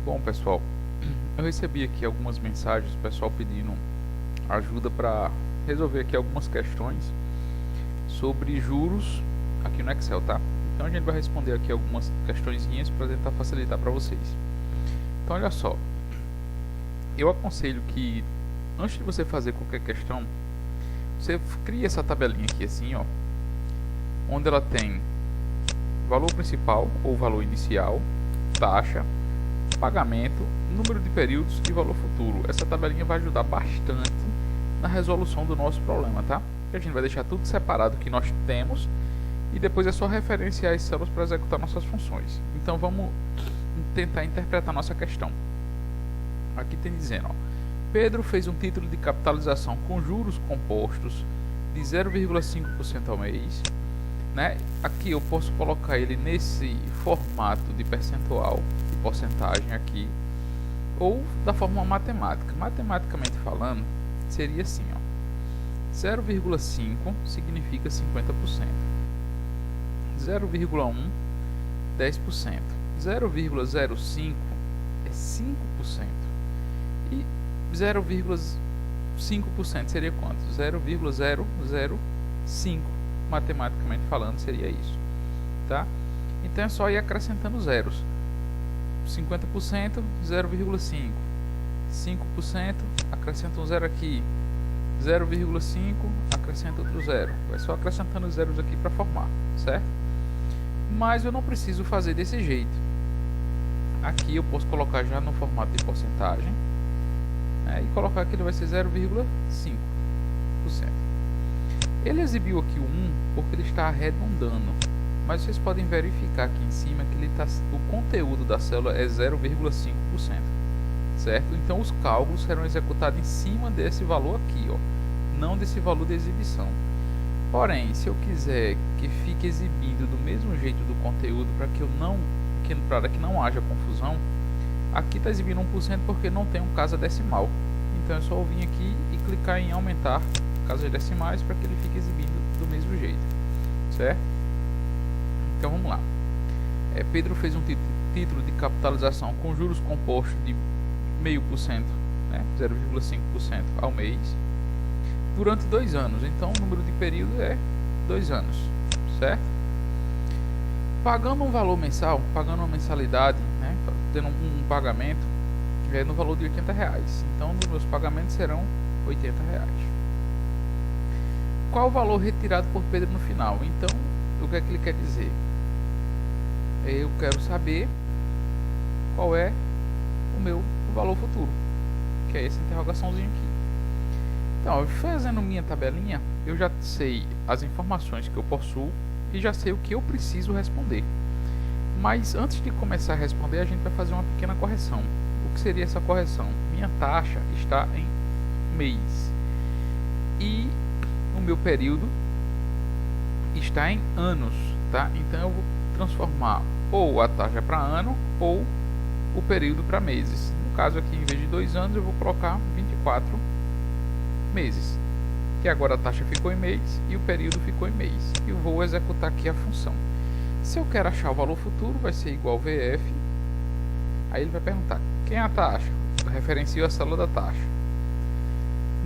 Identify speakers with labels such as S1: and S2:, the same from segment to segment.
S1: Bom, pessoal, eu recebi aqui algumas mensagens, pessoal pedindo ajuda para resolver aqui algumas questões sobre juros aqui no Excel, tá? Então a gente vai responder aqui algumas questõezinhas para tentar facilitar para vocês. Então olha só, eu aconselho que antes de você fazer qualquer questão, você crie essa tabelinha aqui assim, ó, onde ela tem valor principal ou valor inicial, taxa, pagamento, número de períodos e valor futuro. Essa tabelinha vai ajudar bastante na resolução do nosso problema, tá? A gente vai deixar tudo separado que nós temos e depois é só referenciar as células para executar nossas funções. Então vamos tentar interpretar nossa questão. Aqui tem dizendo, ó, Pedro fez um título de capitalização com juros compostos de 0,5% ao mês, né? Aqui eu posso colocar ele nesse formato de percentual, de porcentagem aqui, ou da forma matemática. Matematicamente falando, seria assim, ó, 0,5 significa 50%, 0,1 10%, 0,05 é 5% e 0,5% seria quanto? 0,005, matematicamente falando seria isso, tá? Então é só ir acrescentando zeros. 50%, 0,5, 5%, acrescenta um zero aqui, 0,5, acrescenta outro zero. Vai só acrescentando zeros aqui para formar, certo? Mas eu não preciso fazer desse jeito. Aqui eu posso colocar já no formato de porcentagem, né, e colocar que ele vai ser 0,5%. Ele exibiu aqui o 1 porque ele está arredondando, mas vocês podem verificar aqui em cima que o conteúdo da célula é 0,5%, certo? Então os cálculos serão executados em cima desse valor aqui, ó, não desse valor de exibição. Porém, se eu quiser que fique exibindo do mesmo jeito do conteúdo para que não haja confusão, aqui está exibindo 1% porque não tem um casa decimal. Então é só eu vir aqui e clicar em aumentar casas decimais para que ele fique exibindo do mesmo jeito, certo? Então vamos lá. Pedro fez um título de capitalização com juros compostos de 0,5%, né, 0,5% ao mês, durante 2 anos. Então o número de período é 2 anos, certo? Pagando um valor mensal, pagando uma mensalidade, né, tendo um pagamento no valor de R$80. Então os meus pagamentos serão R$80. Qual o valor retirado por Pedro no final? Então, o que é que ele quer dizer? Eu quero saber qual é o meu valor futuro, que é essa interrogaçãozinha aqui. Então, fazendo minha tabelinha, eu já sei as informações que eu possuo e já sei o que eu preciso responder. Mas antes de começar a responder, a gente vai fazer uma pequena correção. O que seria essa correção? Minha taxa está em mês e o meu período está em anos, tá? Então eu vou transformar ou a taxa para ano ou o período para meses. No caso aqui, em vez de 2 anos, eu vou colocar 24 meses, que agora a taxa ficou em mês e o período ficou em mês. E eu vou executar aqui a função. Se eu quero achar o valor futuro, vai ser igual VF. Aí ele vai perguntar, quem é a taxa? Eu referencio a célula da taxa.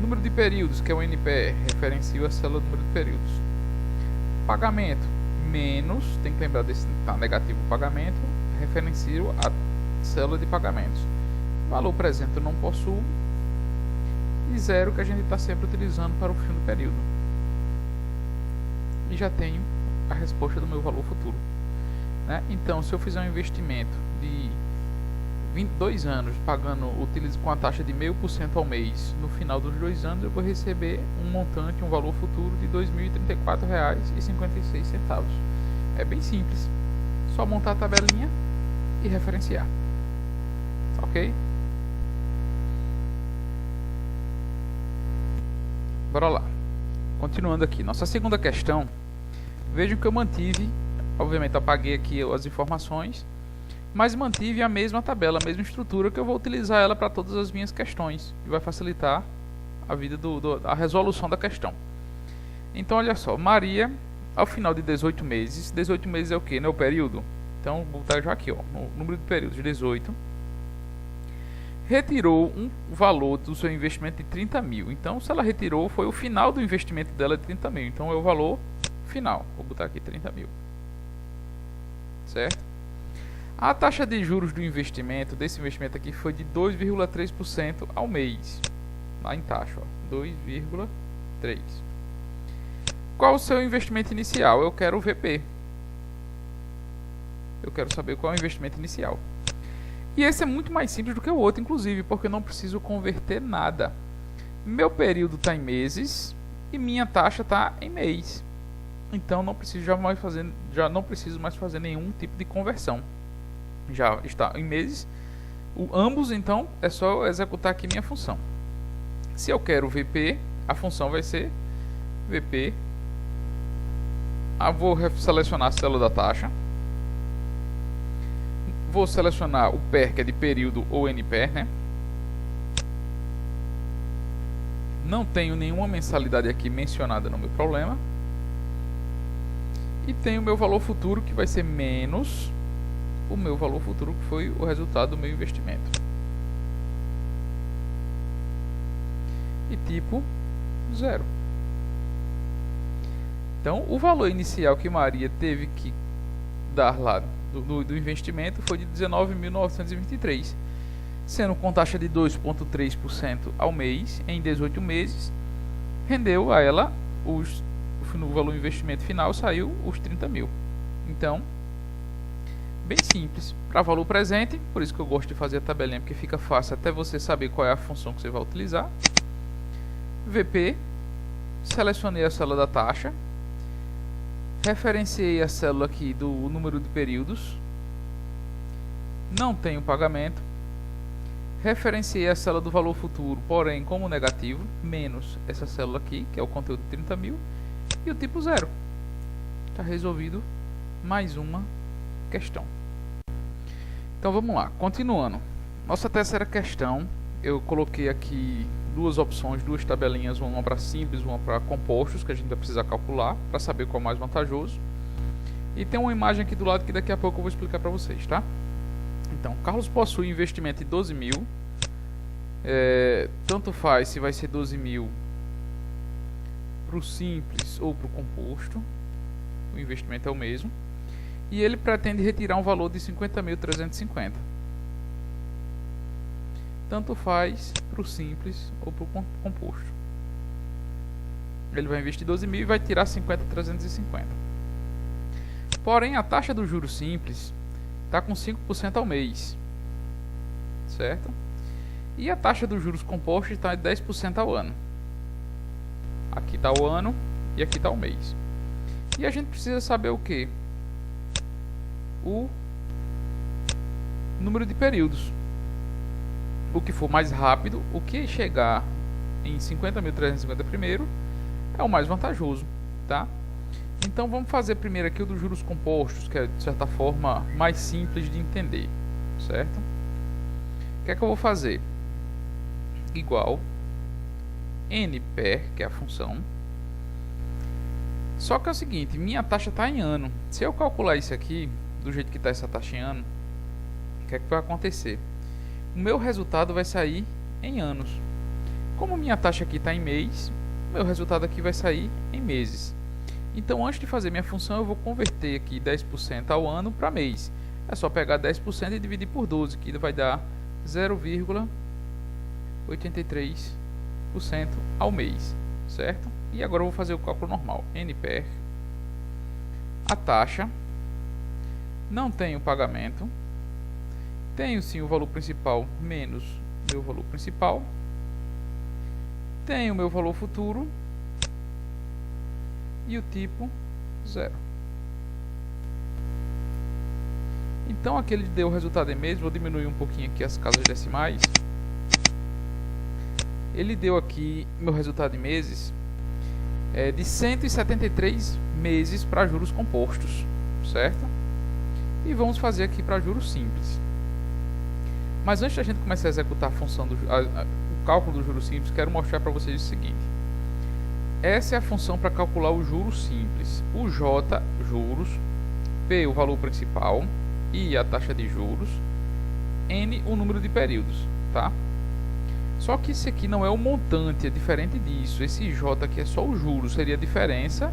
S1: Número de períodos, que é o NPE, referencio a célula do número de períodos. Pagamento, menos, tem que lembrar desse tá negativo pagamento, referencio a célula de pagamentos. Valor presente eu não possuo. E zero que a gente está sempre utilizando para o fim do período. E já tenho a resposta do meu valor futuro, né? Então, se eu fizer um investimento de 22 anos utilizo com a taxa de 0,5% ao mês, no final dos 2 anos eu vou receber um montante, um valor futuro de R$ 2.034,56. É bem simples, só montar a tabelinha e referenciar, ok? Bora lá, continuando aqui, nossa segunda questão. Vejam que eu mantive, obviamente apaguei aqui as informações, mas mantive a mesma tabela, a mesma estrutura, que eu vou utilizar ela para todas as minhas questões e vai facilitar a vida a resolução da questão. Então olha só, Maria, ao final de 18 meses, 18 meses é o que? Não é o período? Então vou botar já aqui, ó, no número de períodos, 18 retirou um valor do seu investimento de 30 mil. Então, se ela retirou, foi o final do investimento dela de 30 mil. Então, é o valor final. Vou botar aqui 30 mil. Certo? A taxa de juros do investimento, desse investimento aqui, foi de 2,3% ao mês. Lá em taxa, 2,3%. Qual o seu investimento inicial? Eu quero o VP. Eu quero saber qual é o investimento inicial. E esse é muito mais simples do que o outro, inclusive, porque eu não preciso converter nada. Meu período está em meses e minha taxa está em mês. Então não preciso já não preciso mais fazer nenhum tipo de conversão. Já está em meses. Ambos, então, é só executar aqui minha função. Se eu quero VP, a função vai ser VP. Vou selecionar a célula da taxa. Vou selecionar o PER, que é de período, ou NPER, né? Não tenho nenhuma mensalidade aqui mencionada no meu problema. E tenho o meu valor futuro, que vai ser menos o meu valor futuro, que foi o resultado do meu investimento. E tipo 0. Então, o valor inicial que Maria teve que dar lá do investimento foi de 19.923, sendo com taxa de 2,3% ao mês em 18 meses, rendeu a ela no valor do investimento final saiu os 30 mil. Então, bem simples. Para valor presente, por isso que eu gosto de fazer a tabelinha, porque fica fácil até você saber qual é a função que você vai utilizar. VP, selecionei a célula da taxa, referenciei a célula aqui do número de períodos, não tenho pagamento, referenciei a célula do valor futuro, porém como negativo, menos essa célula aqui, que é o conteúdo de 30 mil, e o tipo 0. Está resolvido mais uma questão. Então vamos lá, continuando. Nossa terceira questão, eu coloquei aqui duas opções, duas tabelinhas, uma para simples, uma para compostos, que a gente vai precisar calcular para saber qual é mais vantajoso. E tem uma imagem aqui do lado que daqui a pouco eu vou explicar para vocês, tá? Então, Carlos possui investimento de 12 mil. Tanto faz se vai ser 12 mil para o simples ou para o composto. O investimento é o mesmo. E ele pretende retirar um valor de 50.350. Tanto faz para o simples ou para o composto. Ele vai investir 12 mil e vai tirar 50.350. Porém, a taxa do juro simples está com 5% ao mês, certo? E a taxa dos juros compostos está em 10% ao ano. Aqui está o ano e aqui está o mês. E a gente precisa saber o que? O número de períodos. O que for mais rápido, o que chegar em 50.350 primeiro é o mais vantajoso, tá? Então vamos fazer primeiro aqui o dos juros compostos, que é de certa forma mais simples de entender, certo? O que é que eu vou fazer? Igual NPER, que é a função. Só que é o seguinte, minha taxa está em ano. Se eu calcular isso aqui, do jeito que está essa taxa em ano, o que é que vai acontecer? O meu resultado vai sair em anos. Como minha taxa aqui está em mês, meu resultado aqui vai sair em meses. Então, antes de fazer minha função, eu vou converter aqui 10% ao ano para mês. É só pegar 10% e dividir por 12, que vai dar 0,83% ao mês, certo? E agora eu vou fazer o cálculo normal. NPER, a taxa, não tenho pagamento, tenho sim o valor principal menos meu valor principal, tenho o meu valor futuro e o tipo 0. Então aqui ele deu o resultado em mês. Vou diminuir um pouquinho aqui as casas decimais. Ele deu aqui meu resultado em meses de 173 meses para juros compostos, certo? E vamos fazer aqui para juros simples. Mas antes da gente começar a executar a função o cálculo do juros simples, quero mostrar para vocês o seguinte. Essa é a função para calcular o juros simples. O J, juros, P, o valor principal, I, a taxa de juros, N, o número de períodos, tá? Só que esse aqui não é o montante, é diferente disso. Esse J aqui é só o juros, seria a diferença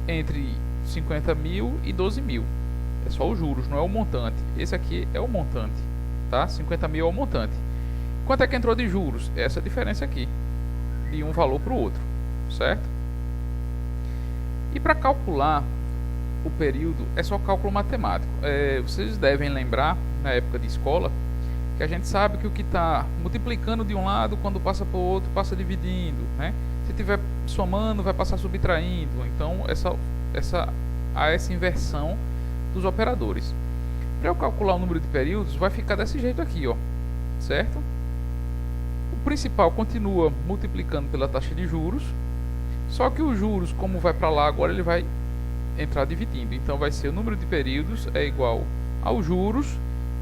S1: entre 50 mil e 12 mil. É só os juros, não é o montante. Esse aqui é o montante, tá? 50 mil é o montante. Quanto é que entrou de juros? Essa diferença aqui, de um valor para o outro, certo? E para calcular o período, é só cálculo matemático. Vocês devem lembrar, na época de escola, que a gente sabe que o que está multiplicando de um lado, quando passa para o outro, passa dividindo, né? Se estiver somando, vai passar subtraindo. Então, há essa inversão dos operadores. Para eu calcular o número de períodos, vai ficar desse jeito aqui, ó, certo? O principal continua multiplicando pela taxa de juros, só que os juros, como vai para lá agora, ele vai entrar dividindo. Então, vai ser o número de períodos é igual aos juros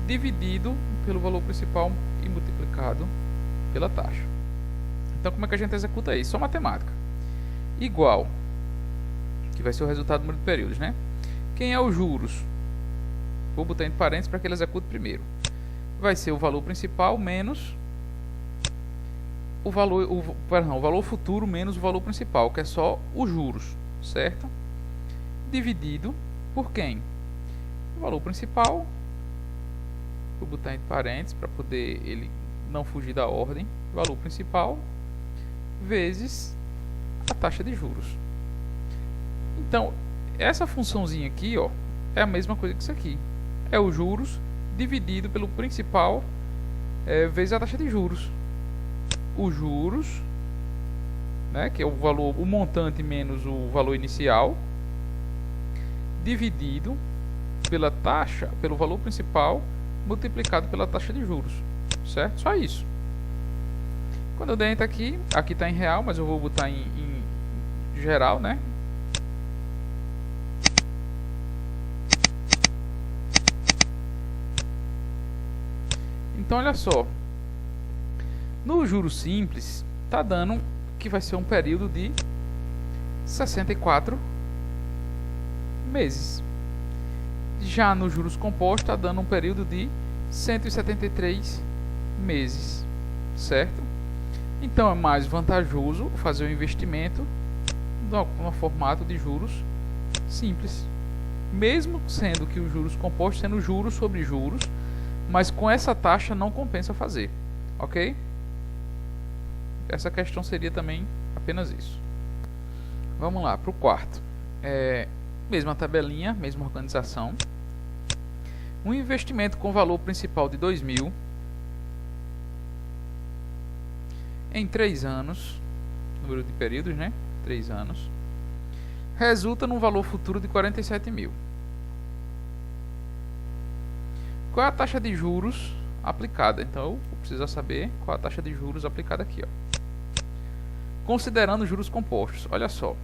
S1: dividido pelo valor principal e multiplicado pela taxa. Então, como é que a gente executa isso? Só matemática. Igual, que vai ser o resultado do número de períodos, né? Quem é os juros? Vou botar entre parênteses para que ele execute primeiro. Vai ser o valor principal menos o valor futuro menos o valor principal, que é só os juros, certo? Dividido por quem? O valor principal, vou botar entre parênteses para poder ele não fugir da ordem, valor principal vezes a taxa de juros. Então, essa funçãozinha aqui, ó, é a mesma coisa que isso aqui. É os juros dividido pelo principal vezes a taxa de juros. Os juros, né, que é o valor, o montante menos o valor inicial, dividido pela taxa, pelo valor principal, multiplicado pela taxa de juros, certo? Só isso. Quando eu der enter aqui está em real, mas eu vou botar em geral, né? Então, olha só. No juros simples, está dando que vai ser um período de 64 meses. Já nos juros compostos, está dando um período de 173 meses, certo? Então, é mais vantajoso fazer o investimento no formato de juros simples. Mesmo sendo que os juros compostos sendo juros sobre juros, mas com essa taxa não compensa fazer, ok? Essa questão seria também apenas isso. Vamos lá para o quarto. Mesma tabelinha, mesma organização. Um investimento com valor principal de 2.000 em 3 anos, número de períodos, né? 3 anos, resulta num valor futuro de 47.000. Qual é a taxa de juros aplicada? Então eu preciso saber qual é a taxa de juros aplicada aqui, ó. Considerando juros compostos, olha só.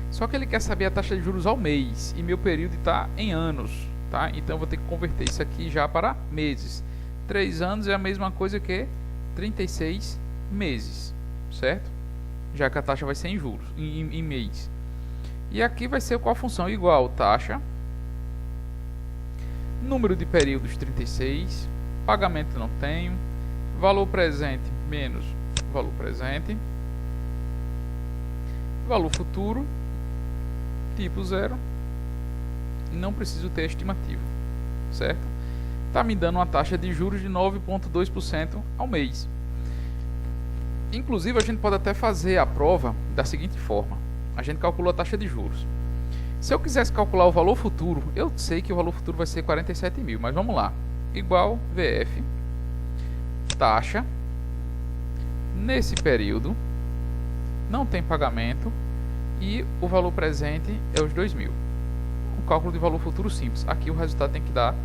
S1: Só que ele quer saber a taxa de juros ao mês e meu período está em anos, tá? Então eu vou ter que converter isso aqui já para meses. 3 anos é a mesma coisa que 36 meses, certo? Já que a taxa vai ser em juros, em mês. E aqui vai ser qual a função? Igual taxa, número de períodos 36, pagamento não tenho, valor presente menos valor presente, valor futuro, tipo 0, e não preciso ter estimativa, certo? Está me dando uma taxa de juros de 9,2% ao mês. Inclusive, a gente pode até fazer a prova da seguinte forma. A gente calculou a taxa de juros. Se eu quisesse calcular o valor futuro, eu sei que o valor futuro vai ser 47.000, mas vamos lá. Igual VF, taxa, nesse período, não tem pagamento, e o valor presente é os 2.000. O cálculo de valor futuro simples. Aqui o resultado tem que dar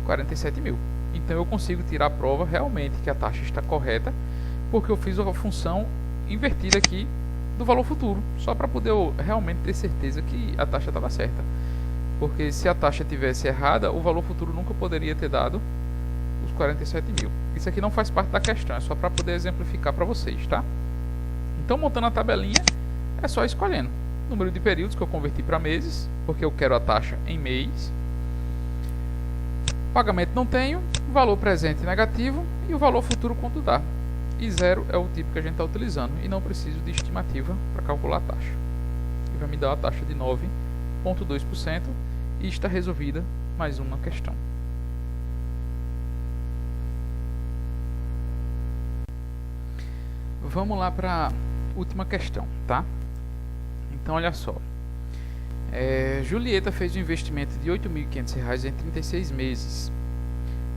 S1: 47.000. Então eu consigo tirar a prova realmente que a taxa está correta, porque eu fiz a função invertida aqui do valor futuro, só para poder realmente ter certeza que a taxa estava certa. Porque se a taxa tivesse errada, o valor futuro nunca poderia ter dado os 47.000. Isso aqui não faz parte da questão, é só para poder exemplificar para vocês, tá? Então, montando a tabelinha, é só escolhendo número de períodos que eu converti para meses, porque eu quero a taxa em mês. Pagamento não tenho, valor presente negativo, e o valor futuro quando dá. E 0 é o tipo que a gente está utilizando e não preciso de estimativa para calcular a taxa. E vai me dar a taxa de 9,2% e está resolvida mais uma questão. Vamos lá para a última questão, tá? Então, olha só. Julieta fez um investimento de R$ 8.500 em 36 meses,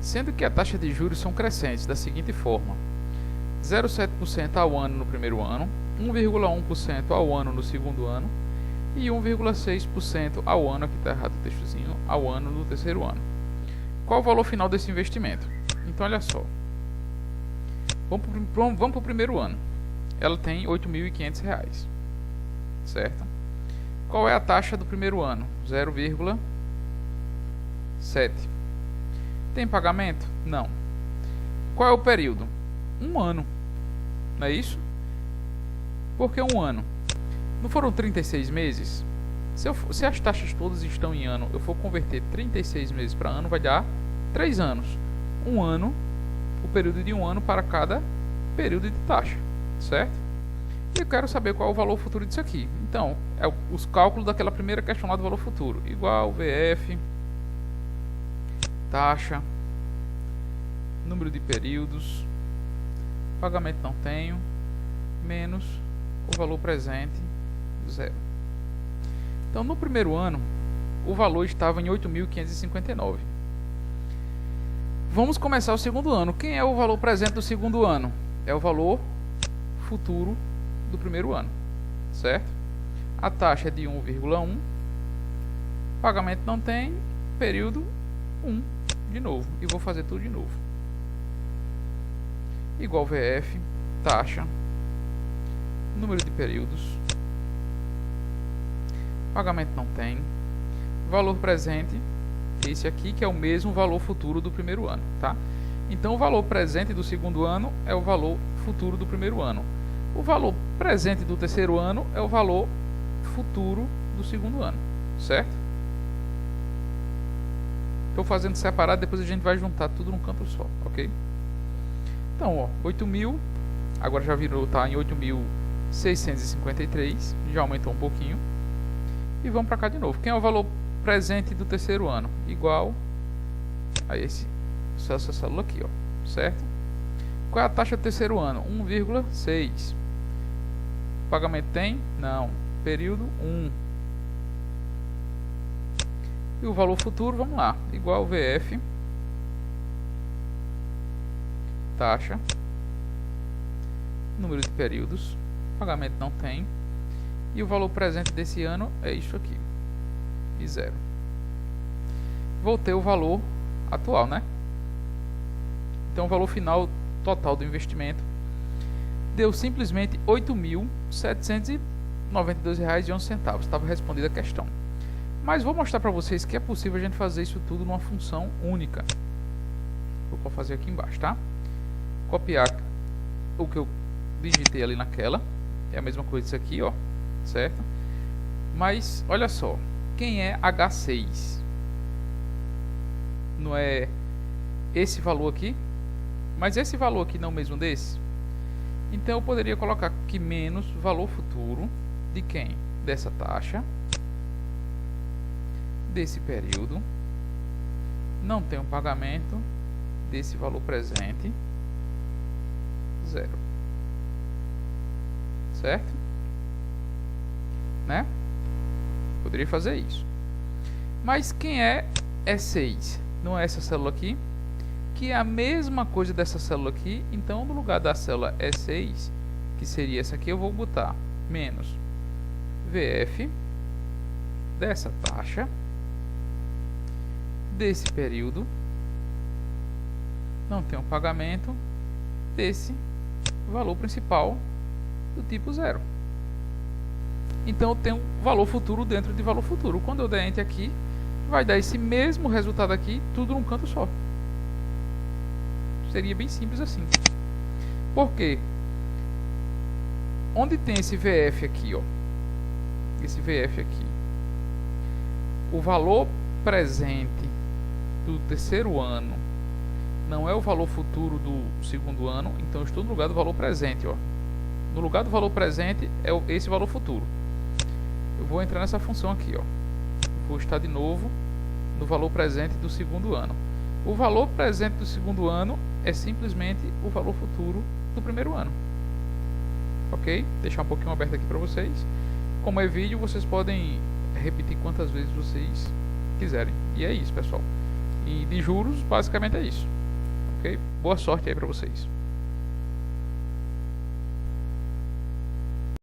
S1: sendo que a taxa de juros são crescentes da seguinte forma: 0,7% ao ano no primeiro ano, 1,1% ao ano no segundo ano e 1,6% ao ano, aqui está errado o textozinho, ao ano no terceiro ano. Qual o valor final desse investimento? Então, olha só. Vamos para o primeiro ano. Ela tem R$ 8.500, certo? Qual é a taxa do primeiro ano? 0,7. Tem pagamento? Não. Qual é o período? Um ano. Não é isso? Por que um ano? Não foram 36 meses? Se as taxas todas estão em ano, eu for converter 36 meses para ano, vai dar 3 anos. Um ano, o período de um ano para cada período de taxa, certo? E eu quero saber qual é o valor futuro disso aqui. Então, é os cálculos daquela primeira questão lá do valor futuro. Igual VF, taxa, número de períodos, pagamento não tenho, menos o valor presente, 0. Então, no primeiro ano, o valor estava em 8.559. Vamos começar o segundo ano. Quem é o valor presente do segundo ano? É o valor futuro do primeiro ano, certo? A taxa é de 1,1, pagamento não tem, período 1 de novo, e vou fazer tudo de novo. Igual VF, taxa, número de períodos, pagamento não tem, valor presente, esse aqui que é o mesmo valor futuro do primeiro ano, tá? Então o valor presente do segundo ano é o valor futuro do primeiro ano. O valor presente do terceiro ano é o valor futuro do segundo ano, certo? Estou fazendo separado, depois a gente vai juntar tudo num canto só, ok? Então, ó, 8.000, agora já virou, tá em 8.653, já aumentou um pouquinho. E vamos para cá de novo. Quem é o valor presente do terceiro ano? Igual a essa célula aqui, ó, certo? Qual é a taxa do terceiro ano? 1,6. Pagamento tem? Não. Período 1. E o valor futuro, vamos lá. Igual VF. Taxa. Número de períodos. Pagamento não tem. E o valor presente desse ano é isso aqui. E 0. Voltei o valor atual, né? Então o valor final total do investimento deu simplesmente R$ 8.792,11. Estava respondida a questão. Mas vou mostrar para vocês que é possível a gente fazer isso tudo numa função única. Vou fazer aqui embaixo, tá? Copiar o que eu digitei ali naquela. É a mesma coisa isso aqui, ó. Certo? Mas, olha só. Quem é H6? Não é esse valor aqui? Mas esse valor aqui não é o mesmo desse? Então eu poderia colocar aqui menos valor futuro de quem? Dessa taxa, desse período, não tem um pagamento, desse valor presente, 0. Certo? Né? Poderia fazer isso. Mas quem é E6? Não é essa célula aqui? Que é a mesma coisa dessa célula aqui. Então, no lugar da célula E6, que seria essa aqui, eu vou botar menos VF dessa taxa, desse período, não tem um pagamento, desse valor principal do tipo 0. Então eu tenho valor futuro dentro de valor futuro. Quando eu der Enter aqui, vai dar esse mesmo resultado aqui, tudo num canto só. Seria bem simples assim. Por quê? Onde tem esse VF aqui, ó, esse VF aqui, o valor presente do terceiro ano não é o valor futuro do segundo ano, então eu estou no lugar do valor presente, ó. No lugar do valor presente é esse valor futuro. Eu vou entrar nessa função aqui, ó. Vou estar de novo no valor presente do segundo ano. O valor presente do segundo ano é simplesmente o valor futuro do primeiro ano. Ok? Deixar um pouquinho aberto aqui para vocês. Como é vídeo, vocês podem repetir quantas vezes vocês quiserem. E é isso, pessoal. E de juros, basicamente é isso. Ok? Boa sorte aí para vocês.